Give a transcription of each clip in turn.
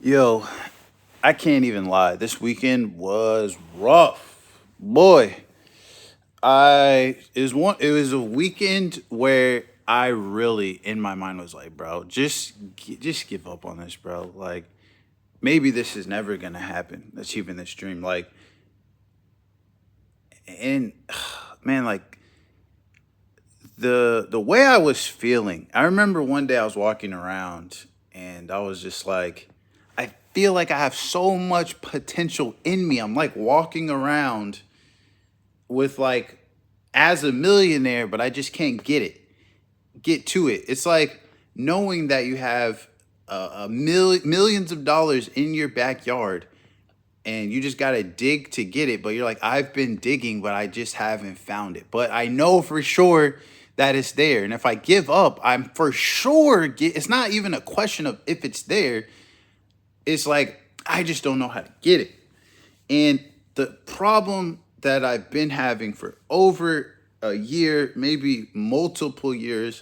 Yo, I can't even lie. This weekend was rough. Boy, it was a weekend where I really in my mind was like, bro, just give up on this, bro. Like maybe this is never going to happen, achieving this dream. Like and man, like the way I was feeling. I remember one day I was walking around and I was just like I feel like I have so much potential in me. I'm like walking around with like as a millionaire, but I just can't get to it. It's like knowing that you have millions of dollars in your backyard and you just got to dig to get it. But you're like, I've been digging, but I just haven't found it. But I know for sure that it's there. And if I give up, I'm for sure it's not even a question of if it's there. It's like, I just don't know how to get it. And the problem that I've been having for over a year, maybe multiple years,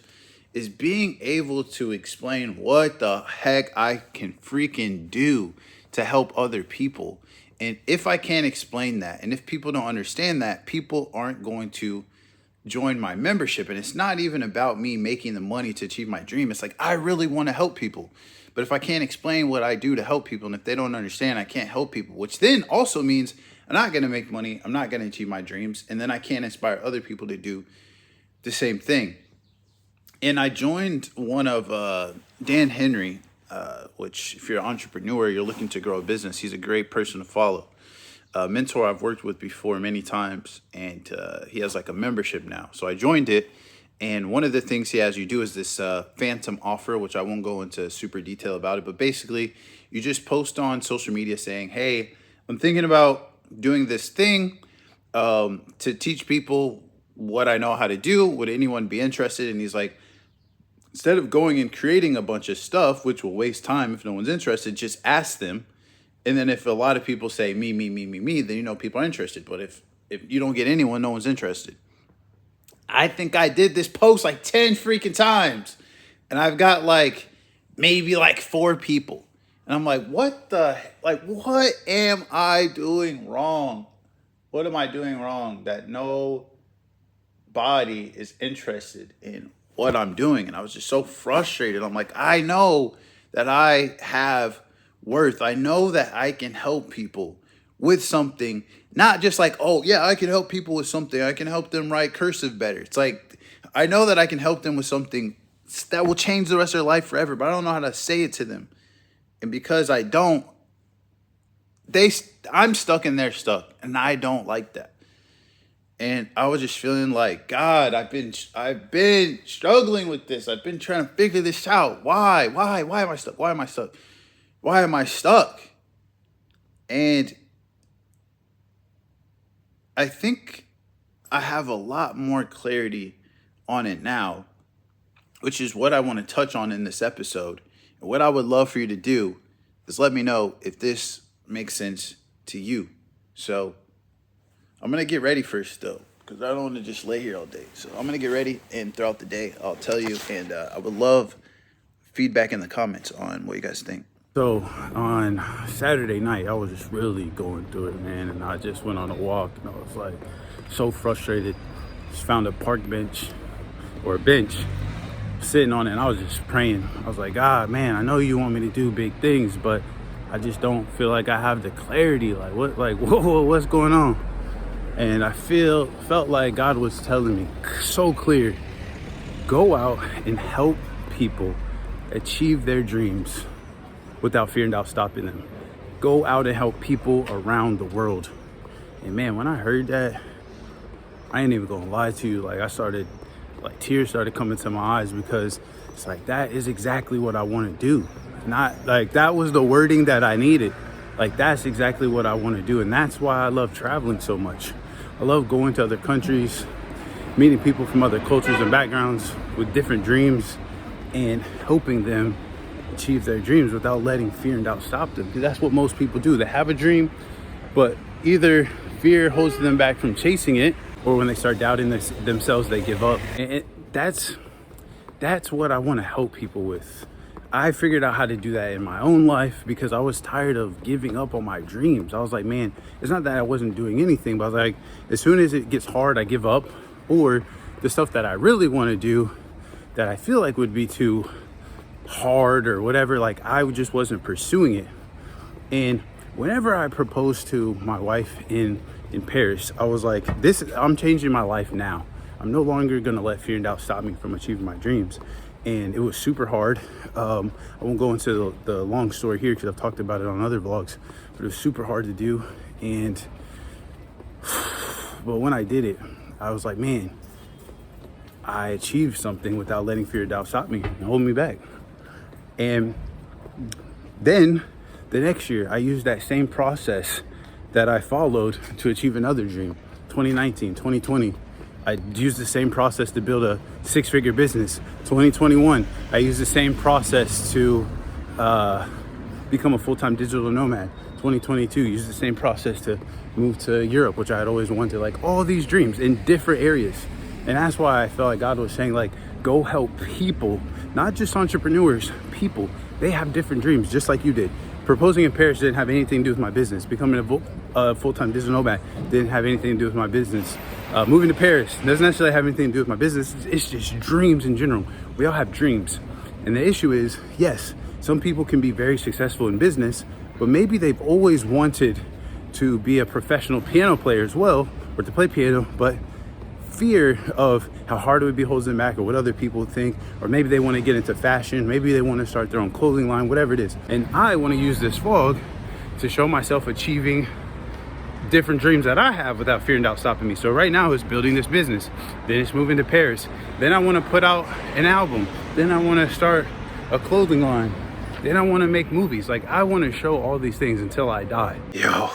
is being able to explain what the heck I can freaking do to help other people. And if I can't explain that, and if people don't understand that, people aren't going to join my membership. And it's not even about me making the money to achieve my dream. It's like, I really want to help people. But if I can't explain what I do to help people, and if they don't understand, I can't help people, which then also means I'm not going to make money. I'm not going to achieve my dreams. And then I can't inspire other people to do the same thing. And I joined one of Dan Henry, which if you're an entrepreneur, you're looking to grow a business, he's a great person to follow. A mentor I've worked with before many times, and he has like a membership now. So I joined it. And one of the things he has you do is this phantom offer, which I won't go into super detail about it. But basically, you just post on social media saying, hey, I'm thinking about doing this thing to teach people what I know how to do. Would anyone be interested? And he's like, instead of going and creating a bunch of stuff, which will waste time if no one's interested, just ask them. And then if a lot of people say me, then you know people are interested. But if you don't get anyone, no one's interested. I think I did this post like 10 freaking times. And I've got like maybe like 4 people. And I'm like, what am I doing wrong? What am I doing wrong that nobody is interested in what I'm doing? And I was just so frustrated. I'm like, I know that I have worth. I know that I can help people with something, not just like, oh yeah, I can help people with something. I can help them write cursive better. It's like, I know that I can help them with something that will change the rest of their life forever, but I don't know how to say it to them. And because I don't, I'm stuck and they're stuck, and I don't like that. And I was just feeling like, God, I've been struggling with this. I've been trying to figure this out. Why am I stuck? Why am I stuck? Why am I stuck? And I think I have a lot more clarity on it now, which is what I want to touch on in this episode. And what I would love for you to do is let me know if this makes sense to you. So I'm going to get ready first, though, because I don't want to just lay here all day. So I'm going to get ready, and throughout the day, I'll tell you. And I would love feedback in the comments on what you guys think. So on Saturday night, I was just really going through it, man. And I just went on a walk, and I was like so frustrated. Just found a park bench or a bench, sitting on it, and I was just praying. I was like, God, man, I know you want me to do big things, but I just don't feel like I have the clarity. Like what's going on? And I felt like God was telling me so clear, go out and help people achieve their dreams without fear and doubt stopping them. Go out and help people around the world. And man, when I heard that, I ain't even gonna lie to you. Like tears started coming to my eyes, because it's like, that is exactly what I want to do. Not like that was the wording that I needed. Like, that's exactly what I want to do. And that's why I love traveling so much. I love going to other countries, meeting people from other cultures and backgrounds with different dreams, and helping them achieve their dreams without letting fear and doubt stop them. Because that's what most people do. They have a dream, but either fear holds them back from chasing it, or when they start doubting themselves, they give up. And that's what I want to help people with. I figured out how to do that in my own life because I was tired of giving up on my dreams. I was like, man, it's not that I wasn't doing anything, but I was like, as soon as it gets hard, I give up. Or the stuff that I really want to do that I feel like would be too hard or whatever, like I just wasn't pursuing it. And whenever I proposed to my wife in Paris, I was like, I'm changing my life now. I'm no longer gonna let fear and doubt stop me from achieving my dreams. And it was super hard. I won't go into the long story here because I've talked about it on other vlogs, but it was super hard to do. But when I did it, I was like, man, I achieved something without letting fear and doubt stop me and hold me back. And then the next year, I used that same process that I followed to achieve another dream. 2019, 2020, I used the same process to build a 6-figure business. 2021, I used the same process to become a full-time digital nomad. 2022, used the same process to move to Europe, which I had always wanted. Like all these dreams in different areas. And that's why I felt like God was saying, like, go help people, not just entrepreneurs, people. They have different dreams, just like you did. Proposing in Paris didn't have anything to do with my business. Becoming a full-time digital nomad didn't have anything to do with my business. Moving to Paris doesn't necessarily have anything to do with my business. It's just dreams in general. We all have dreams. And the issue is, yes, some people can be very successful in business, but maybe they've always wanted to be a professional piano player as well, or to play piano, but fear of how hard it would be holds them back, or what other people think, or maybe they want to get into fashion, maybe they want to start their own clothing line, whatever it is. And I want to use this vlog to show myself achieving different dreams that I have without fear and doubt stopping me. So right now it's building this business, then it's moving to Paris, then I want to put out an album, then I want to start a clothing line, then I want to make movies. Like, I want to show all these things until I die. Yo,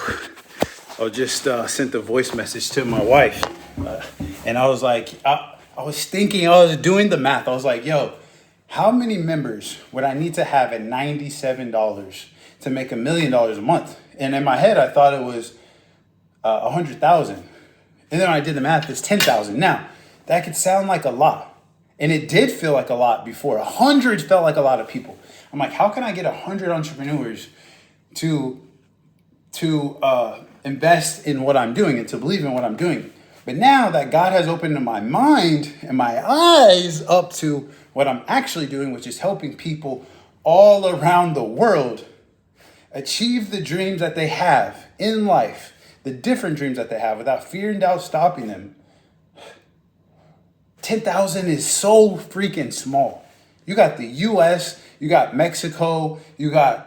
I just sent a voice message to my wife. And I was like, I was thinking, I was doing the math. I was like, yo, how many members would I need to have at $97 to make $1 million a month? And in my head, I thought it was 100,000. And then when I did the math, it's 10,000. Now, that could sound like a lot. And it did feel like a lot before. 100 felt like a lot of people. I'm like, how can I get 100 entrepreneurs to invest in what I'm doing and to believe in what I'm doing? But now that God has opened my mind and my eyes up to what I'm actually doing, which is helping people all around the world achieve the dreams that they have in life, the different dreams that they have without fear and doubt stopping them. 10,000 is so freaking small. You got the US, you got Mexico, you got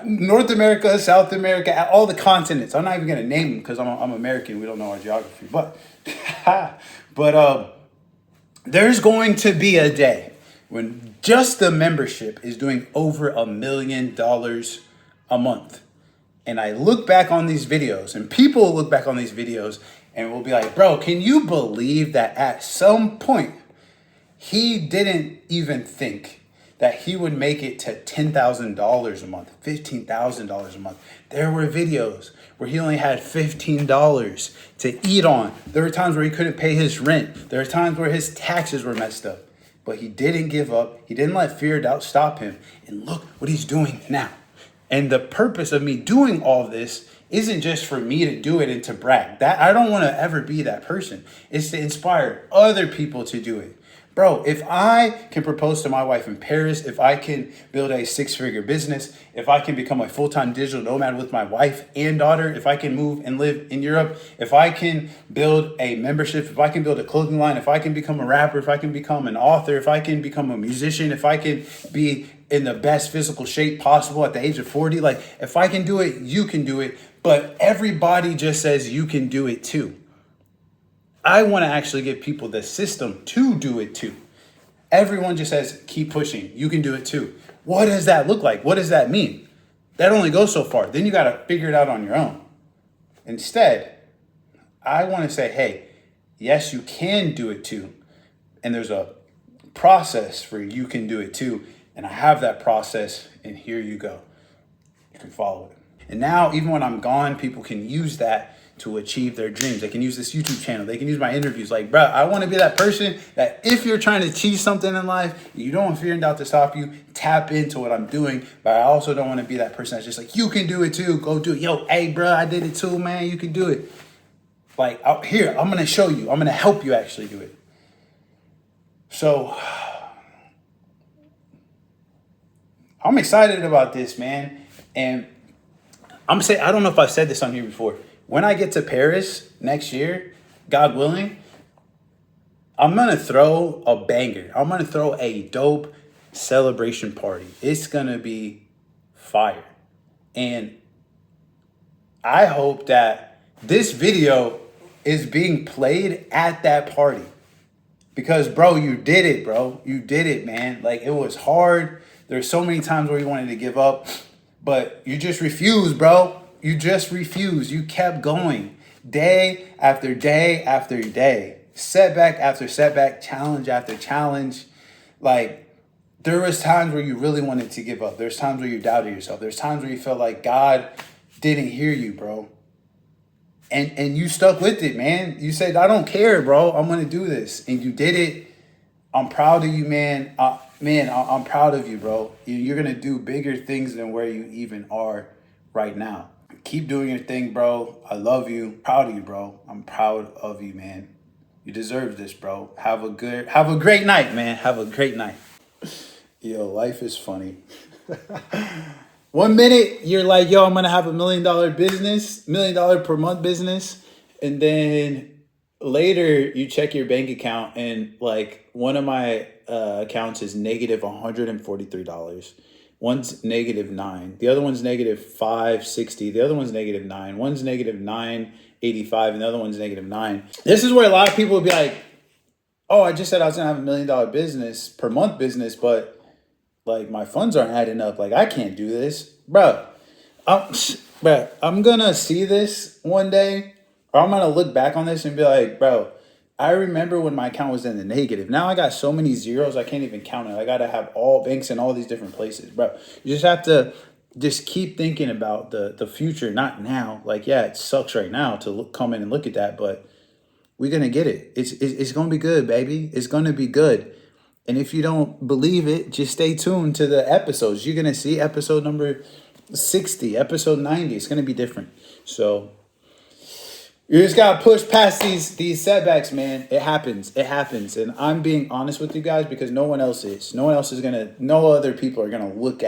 North America, South America, all the continents. I'm not even going to name them because I'm American. We don't know our geography. But there's going to be a day when just the membership is doing over $1 million a month. And I look back on these videos, and people will look back on these videos and will be like, bro, can you believe that at some point he didn't even think that he would make it to $10,000 a month, $15,000 a month. There were videos where he only had $15 to eat on. There were times where he couldn't pay his rent. There were times where his taxes were messed up. But he didn't give up. He didn't let fear or doubt stop him. And look what he's doing now. And the purpose of me doing all this isn't just for me to do it and to brag. That I don't want to ever be that person. It's to inspire other people to do it. Bro, if I can propose to my wife in Paris, if I can build a 6-figure business, if I can become a full-time digital nomad with my wife and daughter, if I can move and live in Europe, if I can build a membership, if I can build a clothing line, if I can become a rapper, if I can become an author, if I can become a musician, if I can be in the best physical shape possible at the age of 40, like if I can do it, you can do it. But everybody just says you can do it too. I want to actually give people the system to do it too. Everyone just says, keep pushing. You can do it too. What does that look like? What does that mean? That only goes so far. Then you got to figure it out on your own. Instead, I want to say, hey, yes, you can do it too. And there's a process for you can do it too. And I have that process, and here you go. You can follow it. And now, even when I'm gone, people can use that to achieve their dreams. They can use this YouTube channel. They can use my interviews. Like, bro, I want to be that person that if you're trying to achieve something in life, you don't want fear and doubt to stop you, tap into what I'm doing. But I also don't want to be that person that's just like, you can do it too. Go do it. Yo, hey, bro, I did it too, man. You can do it. Like, out here, I'm going to show you. I'm going to help you actually do it. So I'm excited about this, man. And I'm saying, I don't know if I've said this on here before. When I get to Paris next year, God willing, I'm going to throw a banger. I'm going to throw a dope celebration party. It's going to be fire. And I hope that this video is being played at that party. Because, bro, you did it, bro. You did it, man. Like, it was hard. There's so many times where you wanted to give up. But you just refused, bro. You just refused. You kept going. Day after day after day. Setback after setback. Challenge after challenge. Like, there was times where you really wanted to give up. There's times where you doubted yourself. There's times where you felt like God didn't hear you, bro. And you stuck with it, man. You said, I don't care, bro. I'm going to do this. And you did it. I'm proud of you, man. I'm proud of you, bro. You're going to do bigger things than where you even are right now. Keep doing your thing, bro. I love you. Proud of you, bro. I'm proud of you, man. You deserve this, bro. Have a great night, man. Have a great night. Yo, life is funny. 1 minute, you're like, yo, I'm going to have $1 million business, $1 million per month business. And then later you check your bank account and like one of my accounts is negative $143. One's negative $9. The other one's negative $560. The other one's negative $9. One's negative $985 and the other one's negative $9. This is where a lot of people would be like, oh, I just said I was going to have $1 million business per month business, but like my funds aren't adding up. Like I can't do this, bro. I'm gonna see this one day, or I'm gonna look back on this and be like, bro, I remember when my account was in the negative. Now I got so many zeros I can't even count it. I gotta have all banks in all these different places, bro. You just have to just keep thinking about the future, not now. Like yeah, it sucks right now to come in and look at that, but we're gonna get it. It's gonna be good, baby. It's gonna be good. And if you don't believe it, just stay tuned to the episodes. You're going to see episode number 60, episode 90. It's going to be different. So you just got to push past these setbacks, man. It happens. It happens. And I'm being honest with you guys because no one else is. No other people are going to look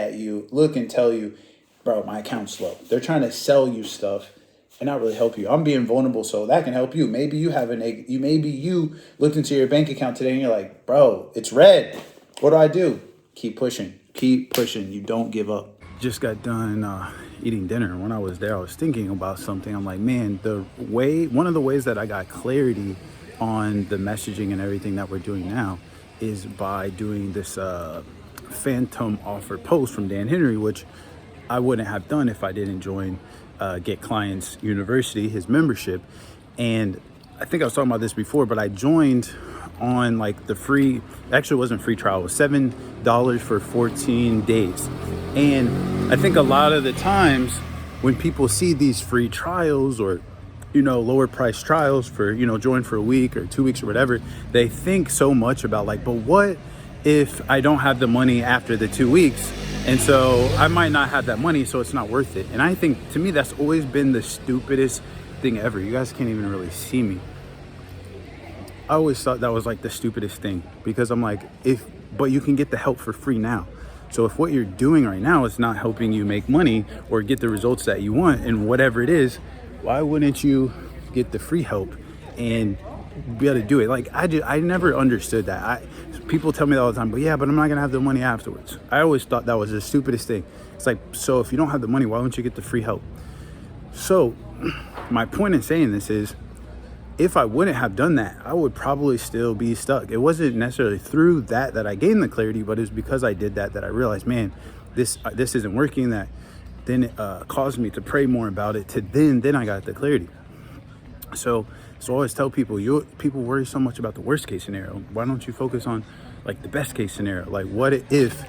and tell you, bro, my account's low. They're trying to sell you stuff and not really help you. I'm being vulnerable, so that can help you. Maybe you have maybe you looked into your bank account today and you're like, bro, it's red. What do? Keep pushing. Keep pushing. You don't give up. Just got done eating dinner. When I was there, I was thinking about something. I'm like, man, one of the ways that I got clarity on the messaging and everything that we're doing now is by doing this phantom offer post from Dan Henry, which I wouldn't have done if I didn't join Get Clients University, his membership. And I think I was talking about this before, but I joined on like the free, actually it wasn't free trial, it was $7 for 14 days. And I think a lot of the times when people see these free trials or, lower price trials for, join for a week or 2 weeks or whatever, they think so much about like, but what if I don't have the money after the 2 weeks? And so I might not have that money, so it's not worth it. And I think, to me, that's always been the stupidest thing ever. You guys can't even really see me. I always thought that was like the stupidest thing because I'm like, but you can get the help for free now. So if what you're doing right now is not helping you make money or get the results that you want and whatever it is, why wouldn't you get the free help and be able to do it? Like I never understood that. People tell me that all the time, but I'm not gonna have the money afterwards. I always thought that was the stupidest thing. It's like, so if you don't have the money, why wouldn't you get the free help? So my point in saying this is, if I wouldn't have done that, I would probably still be stuck. It wasn't necessarily through that I gained the clarity, but it was because I did that I realized, man, this isn't working. That then it caused me to pray more about it. Then I got the clarity. So I always tell people, people worry so much about the worst case scenario. Why don't you focus on like the best case scenario? Like what if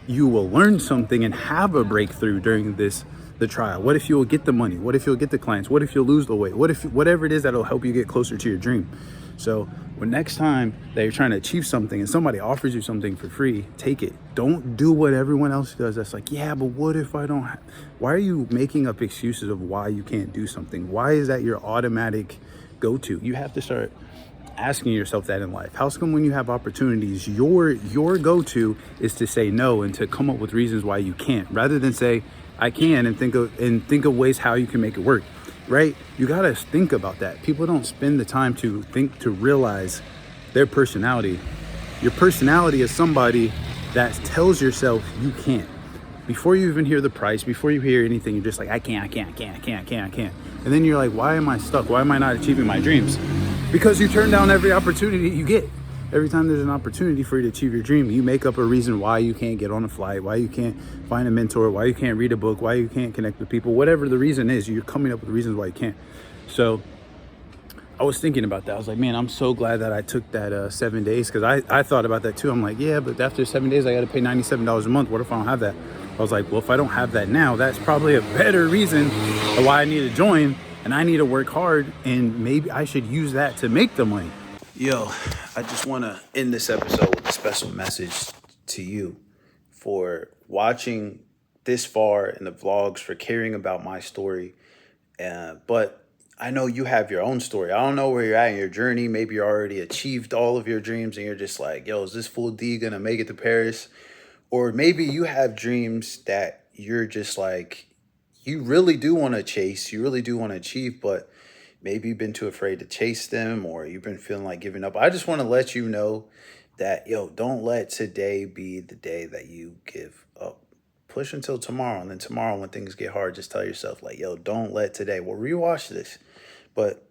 you will learn something and have a breakthrough during the trial? What if you'll get the money? What if you'll get the clients? What if you'll lose the weight? What if whatever it is that'll help you get closer to your dream? So when next time that you're trying to achieve something and somebody offers you something for free, take it. Don't do what everyone else does. That's like, yeah, but what if I don't why are you making up excuses of why you can't do something? Why is that your automatic go-to? You have to start asking yourself that in life. How come when you have opportunities, your go-to is to say no and to come up with reasons why you can't, rather than say I can and think of ways how you can make it work, right? You gotta think about that. People don't spend the time to think, to realize their personality. Your personality is somebody that tells yourself you can't. Before you even hear the price, before you hear anything, you're just like, I can't. And then you're like, why am I stuck? Why am I not achieving my dreams? Because you turn down every opportunity you get. Every time there's an opportunity for you to achieve your dream, you make up a reason why you can't get on a flight, why you can't find a mentor, why you can't read a book, why you can't connect with people. Whatever the reason is, you're coming up with reasons why you can't. So I was thinking about that. I was like, man, I'm so glad that I took that 7 days, because I thought about that too. I'm like, yeah, but after 7 days, I got to pay $97 a month. What if I don't have that? I was like, well, if I don't have that now, that's probably a better reason why I need to join, and I need to work hard, and maybe I should use that to make the money. Yo, I just want to end this episode with a special message to you for watching this far in the vlogs, for caring about my story. But I know you have your own story. I don't know where you're at in your journey. Maybe you already achieved all of your dreams and you're just like, yo, is this fool D going to make it to Paris? Or maybe you have dreams that you're just like, you really do want to chase, you really do want to achieve, but maybe you've been too afraid to chase them, or you've been feeling like giving up. I just want to let you know that, yo, don't let today be the day that you give up. Push until tomorrow, and then tomorrow when things get hard, just tell yourself like, yo, don't let today. We'll rewatch this. But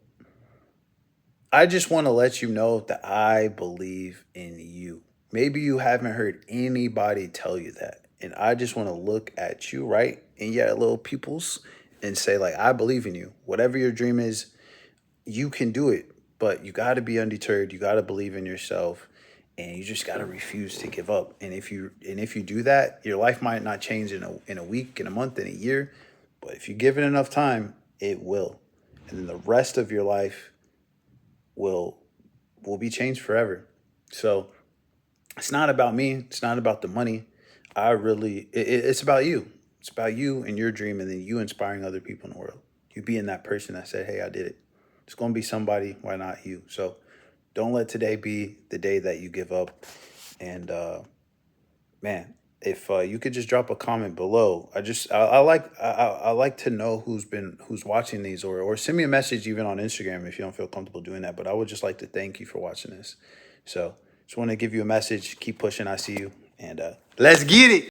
I just want to let you know that I believe in you. Maybe you haven't heard anybody tell you that. And I just want to look at you right in your little pupils and say, like, I believe in you. Whatever your dream is, you can do it. But you got to be undeterred. You got to believe in yourself. And you just got to refuse to give up. And if you do that, your life might not change in a week, in a month, in a year. But if you give it enough time, it will. And then the rest of your life will be changed forever. So it's not about me. It's not about the money. It's about you. It's about you and your dream, and then you inspiring other people in the world. You being that person that said, hey, I did it. It's going to be somebody. Why not you? So don't let today be the day that you give up. And man, if you could just drop a comment below. I like to know who's watching these, or send me a message even on Instagram if you don't feel comfortable doing that. But I would just like to thank you for watching this. So just want to give you a message. Keep pushing. I see you. And let's get it.